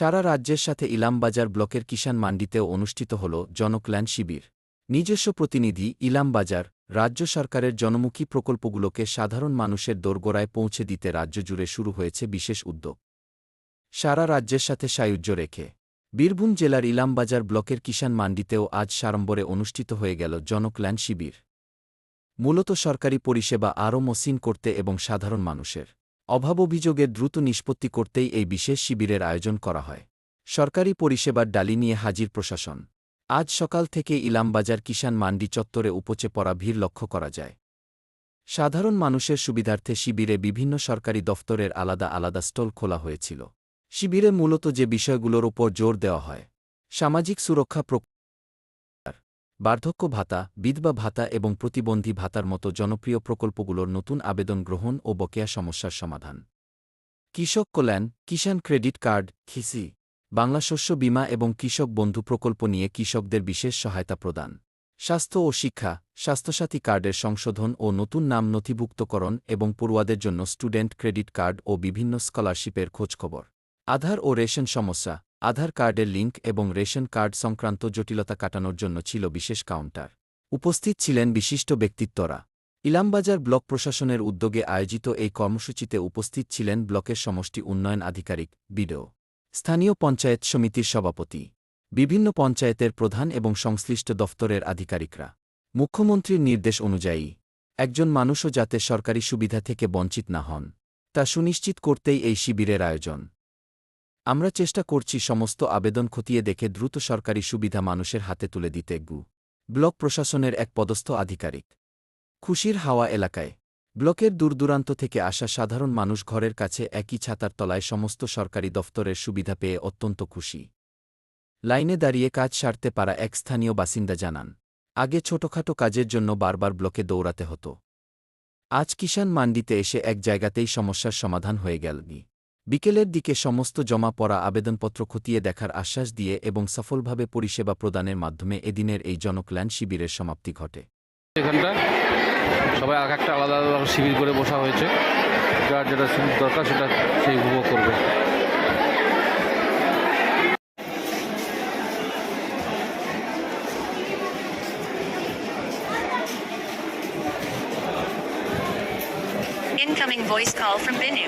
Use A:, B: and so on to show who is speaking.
A: সারা রাজ্যের সাথে ইলামবাজার ব্লকের কিষাণ মান্ডিতেও অনুষ্ঠিত হল জনকল্যাণ শিবির। নিজস্ব প্রতিনিধি ইলামবাজার রাজ্য সরকারের জনমুখী প্রকল্পগুলোকে সাধারণ মানুষের দোরগোড়ায় পৌঁছে দিতে রাজ্য জুড়ে শুরু হয়েছে বিশেষ উদ্যোগ। সারা রাজ্যের সাথে সায়ুজ্য রেখে বীরভূম জেলার ইলামবাজার ব্লকের কিষাণ মান্ডিতেও আজ সাড়ম্বরে অনুষ্ঠিত হয়ে গেল জনকল্যাণ শিবির। মূলত সরকারি পরিষেবা আরও মসৃণ করতে এবং সাধারণ মানুষের অভাব অভিযোগের দ্রুত নিষ্পত্তি করতেই এই বিশেষ শিবিরের আয়োজন করা হয়। সরকারি পরিষেবার ডালি নিয়ে হাজির প্রশাসন। আজ সকাল থেকে ইলামবাজার কিষাণ মান্ডি চত্বরে উপচে পড়া ভিড় লক্ষ্য করা যায়। সাধারণ মানুষের সুবিধার্থে শিবিরে বিভিন্ন সরকারি দফতরের আলাদা আলাদা স্টল খোলা হয়েছিল। শিবিরে মূলত যে বিষয়গুলোর ওপর জোর দেওয়া হয়, সামাজিক সুরক্ষা বার্ধক্য ভাতা, বিধবা ভাতা এবং প্রতিবন্ধী ভাতার মতো জনপ্রিয় প্রকল্পগুলোর নতুন আবেদন গ্রহণ ও বকেয়া সমস্যার সমাধান। কৃষক কল্যাণ, কিষাণ ক্রেডিট কার্ড, খিসি, বাংলা শস্য বীমা এবং কৃষক বন্ধু প্রকল্প নিয়ে কৃষকদের বিশেষ সহায়তা প্রদান। স্বাস্থ্য ও শিক্ষা, স্বাস্থ্যসাথী কার্ডের সংশোধন ও নতুন নাম নথিভুক্তকরণ এবং পড়ুয়াদের জন্য স্টুডেন্ট ক্রেডিট কার্ড ও বিভিন্ন স্কলারশিপের খোঁজখবর। আধার ও রেশন সমস্যা, আধার কার্ডের লিঙ্ক এবং রেশন কার্ড সংক্রান্ত জটিলতা কাটানোর জন্য ছিল বিশেষ কাউন্টার। উপস্থিত ছিলেন বিশিষ্ট ব্যক্তিত্বরা। ইলামবাজার ব্লক প্রশাসনের উদ্যোগে আয়োজিত এই কর্মসূচিতে উপস্থিত ছিলেন ব্লকের সমষ্টি উন্নয়ন আধিকারিক, বিডিও, স্থানীয় পঞ্চায়েত সমিতির সভাপতি, বিভিন্ন পঞ্চায়েতের প্রধান এবং সংশ্লিষ্ট দফতরের আধিকারিকরা। মুখ্যমন্ত্রীর নির্দেশ অনুযায়ী একজন মানুষও যাতে সরকারি সুবিধা থেকে বঞ্চিত না হন, তা সুনিশ্চিত করতেই এই শিবিরের আয়োজন। আমরা চেষ্টা করছি সমস্ত আবেদন খতিয়ে দেখে দ্রুত সরকারি সুবিধা মানুষের হাতে তুলে দিতে। ব্লক প্রশাসনের এক পদস্থ আধিকারিক। খুশির হাওয়া এলাকায় ব্লকের দূরদূরান্ত থেকে আসা সাধারণ মানুষ ঘরের কাছে একই ছাতার তলায় সমস্ত সরকারি দফতরের সুবিধা পেয়ে অত্যন্ত খুশি। লাইনে দাঁড়িয়ে কাজ সারতে পারা এক স্থানীয় বাসিন্দা জানান, আগে ছোটখাটো কাজের জন্য বারবার ব্লকে দৌড়াতে হতো। আজ কিষাণ মান্ডিতে এসে এক জায়গাতেই সমস্যার সমাধান হয়ে গেল। বিকেলের দিকে সমস্ত জমা পড়া আবেদনপত্র খতিয়ে দেখার আশ্বাস দিয়ে এবং সফলভাবে পরিষেবা প্রদানের মাধ্যমে এদিনের এই জনকল্যাণ শিবিরের সমাপ্তি ঘটে।
B: এখানটা সবাই এক একটা আলাদা আলাদা শিবির করে বসা হয়েছে, যার যেটা দরকার সেটা সেই উপভোগ করবে।
C: Incoming voice call from Binu.